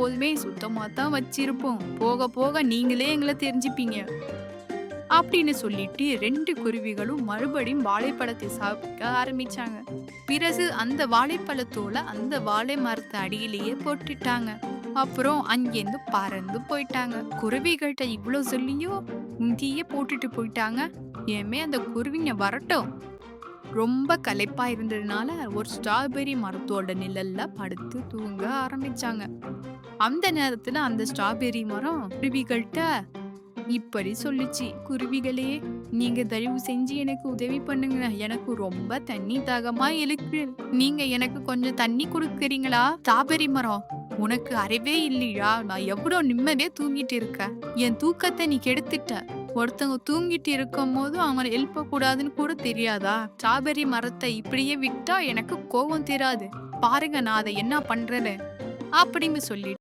எப்போதுமே சுத்தமா தான் வச்சிருப்போம். போக போக நீங்களே எங்கள தெரிஞ்சுப்பீங்க. அப்படின்னு சொல்லிட்டு 2 குருவிகளும் மறுபடியும் வாழைப்பழத்தை சாப்பிட ஆரம்பிச்சாங்க. பிறகு அந்த வாழைப்பழத்தோல அந்த வாழை மரத்து அடியிலேயே போட்டுட்டாங்க. அப்புறம் அங்கேருந்து பறந்து போயிட்டாங்க. குருவிகள்ட்ட இவ்ளோ சொல்லியும் இங்கேயே போட்டுட்டு போயிட்டாங்க. இனிமே அந்த குருவிங்க வரட்டும். ரொம்ப களைப்பா இருந்ததுனால ஒரு ஸ்ட்ராபெர்ரி மரத்தோட நிழல்ல படுத்து தூங்க ஆரம்பிச்சாங்க. அந்த நேரத்துல அந்த ஸ்ட்ராபெர்ரி மரம் குருவிகள்ட்ட இப்படி சொல்லுச்சு. குருவிகளே, நீங்க தயவு செஞ்சு எனக்கு உதவி பண்ணுங்க. எனக்கு ரொம்ப தண்ணி தாகமா இருக்கு. நீங்க எனக்கு கொஞ்சம் தண்ணி குடுக்குறீங்களா? ஸ்ட்ராபெர்ரி மரம், உனக்கு அறிவே இல்லையா? நான் எவ்வளோ நிம்மதியா தூங்கிட்டு இருக்கேன். என் தூக்கத்த நீ கெடுத்துட்ட. ஒருத்தவங்க தூங்கிட்டு இருக்கும்போது அவங்கள எழுப்ப கூடாதுன்னு கூட தெரியாதா? ஸ்ட்ராபெர்ரி மரத்தை இப்படியே விட்டா எனக்கு கோவம் தீராது. பாருங்க நான் அதை என்ன பண்றேன்னு அப்படின்னு சொல்லி